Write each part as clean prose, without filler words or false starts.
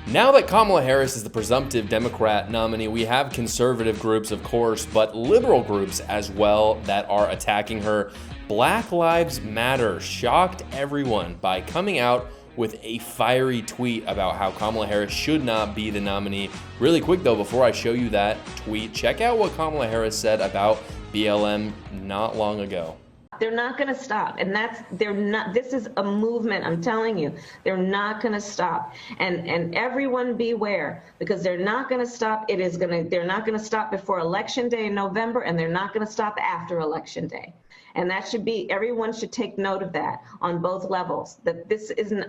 Now that Kamala Harris is the presumptive Democrat nominee, we have conservative groups, of course, but liberal groups as well that are attacking her. Black Lives Matter shocked everyone by coming out with a fiery tweet about how Kamala Harris should not be the nominee. Really quick though, before I show you that tweet, check out what Kamala Harris said about BLM not long ago. They're not going to stop. And this is a movement. I'm telling you, they're not going to stop. And everyone beware, because they're not going to stop. They're not going to stop before Election Day in November, and they're not going to stop after Election Day. And everyone should take note of that on both levels, that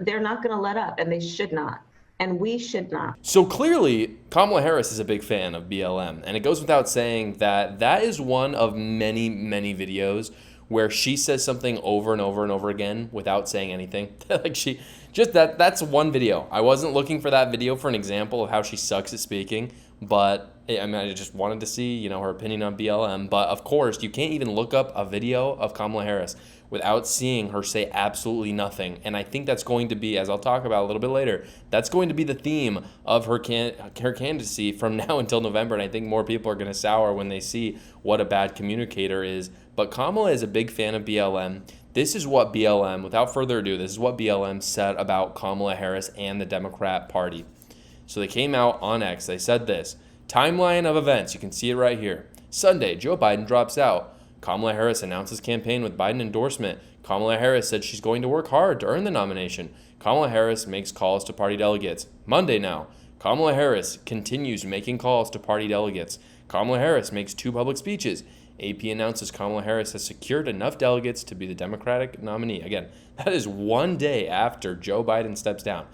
they're not going to let up, and they should not. And we should not. So clearly, Kamala Harris is a big fan of BLM. And it goes without saying that that is one of many, many videos where she says something over and over and over again without saying anything. That's one video. I wasn't looking for that video for an example of how she sucks at speaking, but I just wanted to see, her opinion on BLM. But of course, you can't even look up a video of Kamala Harris without seeing her say absolutely nothing. And I think that's going to be, as I'll talk about a little bit later, that's going to be the theme of her candidacy from now until November. And I think more people are going to sour when they see what a bad communicator is. But Kamala is a big fan of BLM. This is what BLM, without further ado, this is what BLM said about Kamala Harris and the Democrat Party. So they came out on X. They said this: timeline of events. You can see it right here. Sunday, Joe Biden drops out. Kamala Harris announces campaign with Biden endorsement. Kamala Harris said she's going to work hard to earn the nomination. Kamala Harris makes calls to party delegates. Monday now, Kamala Harris continues making calls to party delegates. Kamala Harris makes 2 public speeches. AP announces Kamala Harris has secured enough delegates to be the Democratic nominee. Again, that is one day after Joe Biden steps down.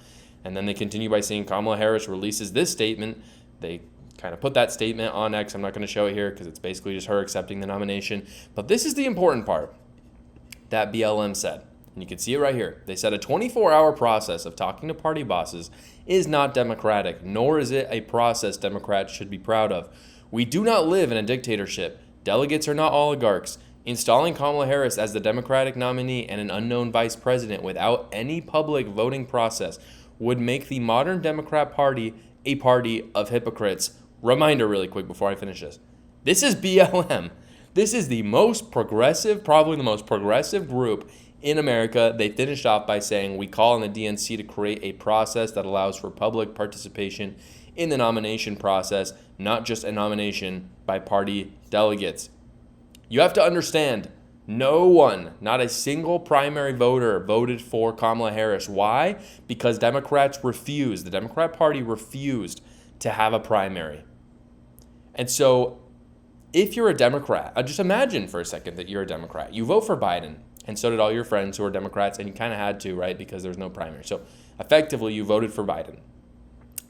And then they continue by saying Kamala Harris releases this statement. They kind of put that statement on X. I'm not going to show it here because it's basically just her accepting the nomination. But this is the important part that BLM said. And you can see it right here. They said a 24-hour process of talking to party bosses is not democratic, nor is it a process Democrats should be proud of. We do not live in a dictatorship. Delegates are not oligarchs. Installing Kamala Harris as the Democratic nominee and an unknown vice president without any public voting process would make the modern Democrat Party a party of hypocrites. Reminder really quick before I finish this. This is BLM. This is the most progressive, probably the most progressive group in America. They finished off by saying, we call on the DNC to create a process that allows for public participation in the nomination process, not just a nomination by party delegates. You have to understand, no one, not a single primary voter voted for Kamala Harris. Why? Because Democrats refused, the Democrat Party refused to have a primary. And so if you're a Democrat, just imagine for a second that you're a Democrat. You vote for Biden, and so did all your friends who are Democrats, and you kind of had to, right, because there's no primary. So effectively, you voted for Biden.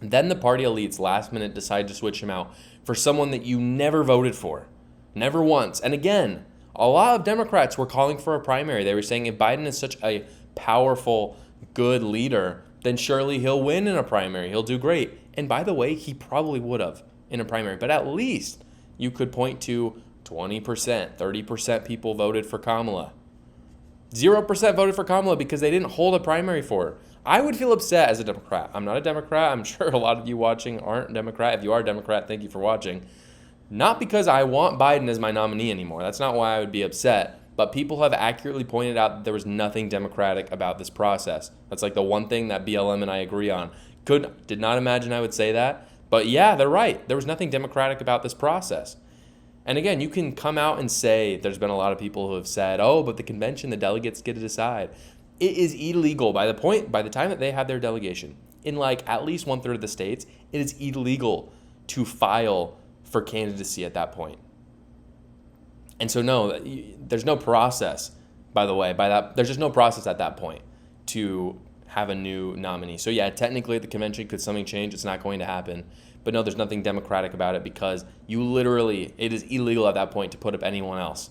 Then the party elites last minute decide to switch him out for someone that you never voted for, never once. And again, a lot of Democrats were calling for a primary. They were saying if Biden is such a powerful, good leader, then surely he'll win in a primary. He'll do great. And by the way, he probably would have in a primary. But at least you could point to 20%, 30% people voted for Kamala. 0% voted for Kamala because they didn't hold a primary for her. I would feel upset as a Democrat. I'm not a Democrat. I'm sure a lot of you watching aren't Democrat. If you are a Democrat, thank you for watching. Not because I want Biden as my nominee anymore. That's not why I would be upset. But people have accurately pointed out that there was nothing democratic about this process. That's like the one thing that BLM and I agree on. Did not imagine I would say that. But yeah, they're right. There was nothing democratic about this process. And again, you can come out and say, there's been a lot of people who have said, oh, but the convention, the delegates get to decide. It is illegal by the time that they have their delegation. In like at least 1/3 of the states, it is illegal to file for candidacy at that point. And so no, there's no process, by the way, there's just no process at that point to have a new nominee. So yeah, technically at the convention, could something change? It's not going to happen. But no, there's nothing democratic about it because it is illegal at that point to put up anyone else.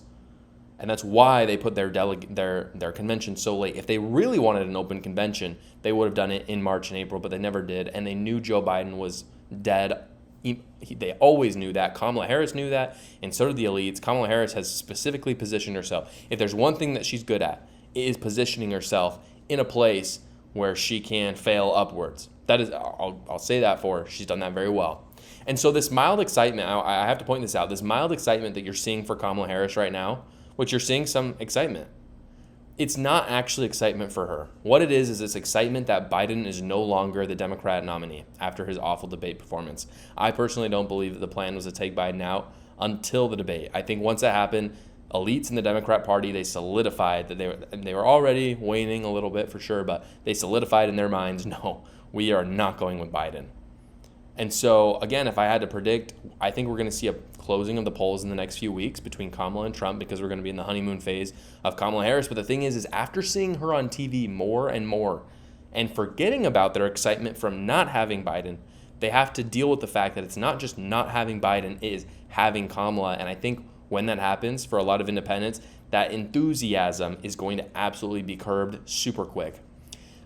And that's why they put their convention so late. If they really wanted an open convention, they would have done it in March and April, but they never did. And they knew Joe Biden was dead. They always knew that. Kamala Harris knew that, and so did the elites. Kamala Harris has specifically positioned herself. If there's one thing that she's good at, it is positioning herself in a place where she can fail upwards. That is, I'll say that for her. She's done that very well. And so this mild excitement, I have to point this out, this mild excitement that you're seeing for Kamala Harris right now, which you're seeing some excitement, it's not actually excitement for her. What it is this excitement that Biden is no longer the Democrat nominee after his awful debate performance. I personally don't believe that the plan was to take Biden out until the debate. I think once that happened, elites in the Democrat Party, they solidified that they were already waning a little bit for sure, but they solidified in their minds, no, we are not going with Biden. And so, again, if I had to predict, I think we're going to see a closing of the polls in the next few weeks between Kamala and Trump because we're going to be in the honeymoon phase of Kamala Harris. But the thing is after seeing her on TV more and more and forgetting about their excitement from not having Biden, they have to deal with the fact that it's not just not having Biden, it is having Kamala. And I think when that happens for a lot of independents, that enthusiasm is going to absolutely be curbed super quick.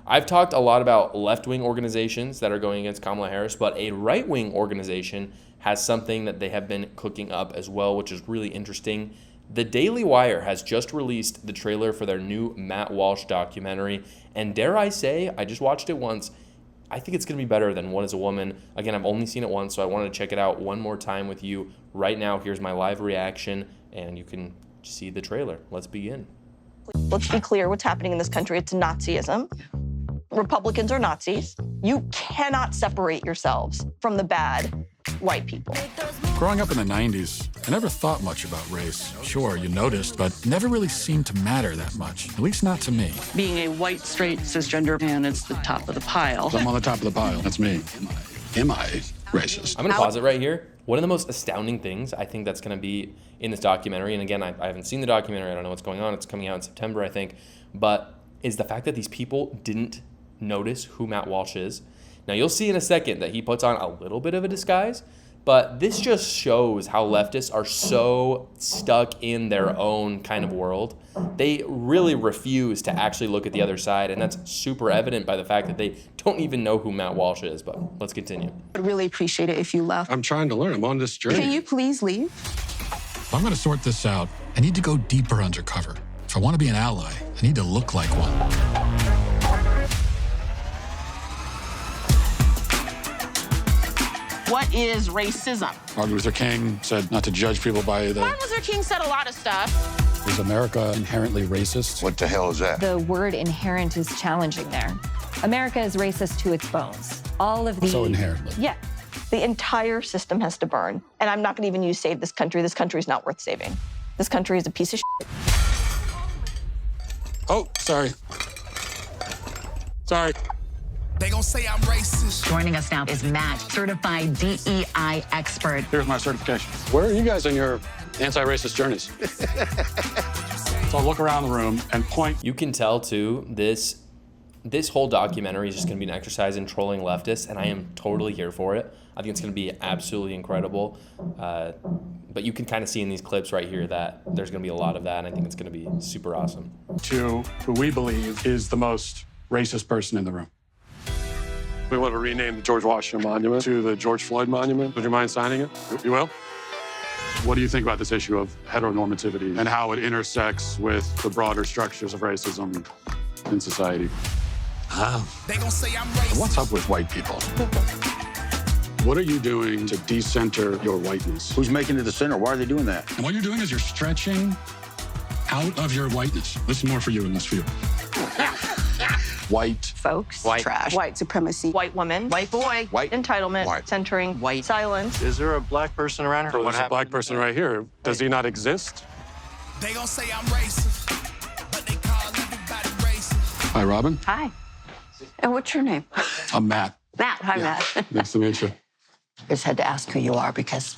I've talked a lot about left-wing organizations that are going against Kamala Harris, but a right-wing organization has something that they have been cooking up as well, which is really interesting. The Daily Wire has just released the trailer for their new Matt Walsh documentary, and dare I say, I just watched it once, I think it's going to be better than What is a Woman. Again, I've only seen it once, so I wanted to check it out one more time with you. Right now, here's my live reaction, and you can see the trailer. Let's begin. Let's be clear what's happening in this country. It's Nazism. Republicans are Nazis. You cannot separate yourselves from the bad white people. Growing up in the 90s, I never thought much about race. Sure, you noticed, but never really seemed to matter that much, at least not to me. Being a white, straight, cisgender man, it's the top of the pile. I'm on the top of the pile. That's me. Am I racist? I'm going to pause it right here. One of the most astounding things I think that's going to be in this documentary, and again, I haven't seen the documentary, I don't know what's going on, it's coming out in September, I think, but is the fact that these people didn't notice who Matt Walsh is. Now, you'll see in a second that he puts on a little bit of a disguise, but this just shows how leftists are so stuck in their own kind of world. They really refuse to actually look at the other side, and that's super evident by the fact that they don't even know who Matt Walsh is, but let's continue. I'd really appreciate it if you left. I'm trying to learn. I'm on this journey. Can you please leave? If I'm going to sort this out, I need to go deeper undercover. If I want to be an ally, I need to look like one. What is racism? Martin Luther King said not to judge people by Martin Luther King said a lot of stuff. Is America inherently racist? What the hell is that? The word inherent is challenging there. America is racist to its bones. All of the... So inherently. Yeah. The entire system has to burn. And I'm not going to even use save this country. This country is not worth saving. This country is a piece of shit. Oh, sorry. Sorry. They gon' say I'm racist. Joining us now is Matt, certified DEI expert. Here's my certification. Where are you guys in your anti-racist journeys? So I'll look around the room and point. You can tell, too, this whole documentary is just going to be an exercise in trolling leftists, and I am totally here for it. I think it's going to be absolutely incredible. But you can kind of see in these clips right here that there's going to be a lot of that, and I think it's going to be super awesome. To who we believe is the most racist person in the room. We want to rename the George Washington Monument to the George Floyd Monument. Would you mind signing it? You will? What do you think about this issue of heteronormativity and how it intersects with the broader structures of racism in society? They gon' say I'm racist. What's up with white people? What are you doing to decenter your whiteness? Who's making it the center? Why are they doing that? And what you're doing is you're stretching out of your whiteness. This is more for you and less for you. White. Folks. White. Trash. White supremacy. White woman. White boy. White. Entitlement. White. Centering. White. Silence. Is there a black person around here? So there's a black person right here. Does he not exist? They gon' say I'm racist, but they call everybody racist. Hi, Robin. Hi. And what's your name? I'm Matt. Matt. Hi, Matt. Nice to meet you. Just had to ask who you are because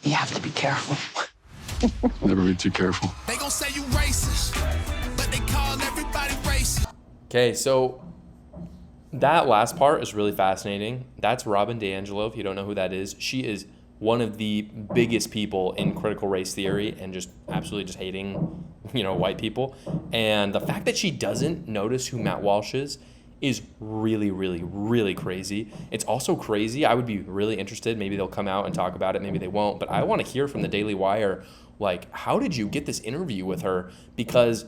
you have to be careful. Never be too careful. They gon' say you racist, but they call everybody racist. Okay, so that last part is really fascinating. That's Robin DiAngelo, if you don't know who that is. She is one of the biggest people in critical race theory and just absolutely just hating, white people. And the fact that she doesn't notice who Matt Walsh is really, really, really crazy. It's also crazy. I would be really interested. Maybe they'll come out and talk about it. Maybe they won't. But I want to hear from the Daily Wire, how did you get this interview with her? Because,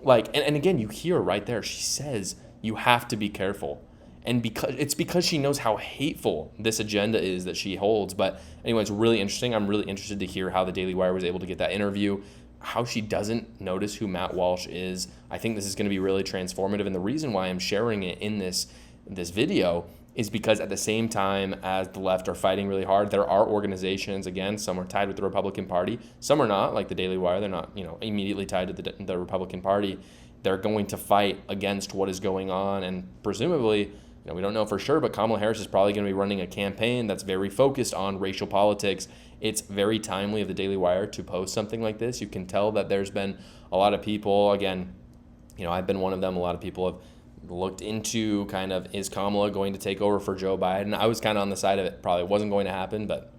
and again, you hear right there, she says, you have to be careful. And because she knows how hateful this agenda is that she holds. But anyway, it's really interesting. I'm really interested to hear how the Daily Wire was able to get that interview, how she doesn't notice who Matt Walsh is. I think this is going to be really transformative. And the reason why I'm sharing it in this video is because at the same time as the left are fighting really hard, there are organizations, again, some are tied with the Republican Party, some are not, like the Daily Wire. They're not, immediately tied to the Republican Party. They're going to fight against what is going on, and presumably, we don't know for sure, but Kamala Harris is probably going to be running a campaign that's very focused on racial politics. It's very timely of the Daily Wire to post something like this. You can tell that there's been a lot of people, again, I've been one of them, a lot of people have looked into kind of, is Kamala going to take over for Joe Biden? I was kind of on the side of it. Probably wasn't going to happen, but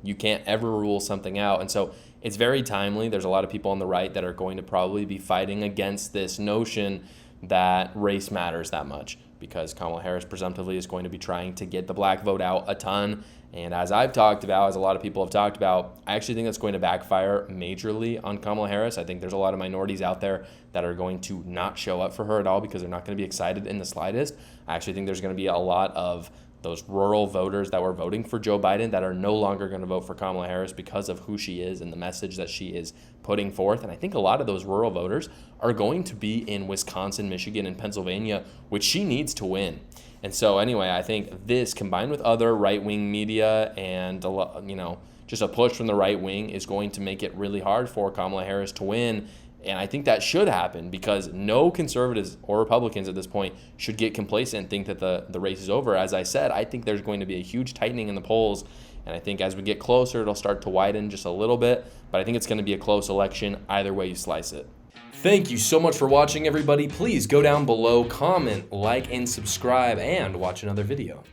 you can't ever rule something out. And so it's very timely. There's a lot of people on the right that are going to probably be fighting against this notion that race matters that much, because Kamala Harris presumptively is going to be trying to get the black vote out a ton. And as I've talked about, as a lot of people have talked about, I actually think that's going to backfire majorly on Kamala Harris. I think there's a lot of minorities out there that are going to not show up for her at all because they're not going to be excited in the slightest. I actually think there's going to be a lot of those rural voters that were voting for Joe Biden that are no longer going to vote for Kamala Harris because of who she is and the message that she is putting forth. And I think a lot of those rural voters are going to be in Wisconsin, Michigan, and Pennsylvania, which she needs to win. And so anyway, I think this, combined with other right-wing media and, just a push from the right wing, is going to make it really hard for Kamala Harris to win. And I think that should happen, because no conservatives or Republicans at this point should get complacent and think that the race is over. As I said, I think there's going to be a huge tightening in the polls. And I think as we get closer, it'll start to widen just a little bit. But I think it's going to be a close election either way you slice it. Thank you so much for watching, everybody. Please go down below, comment, like, and subscribe, and watch another video.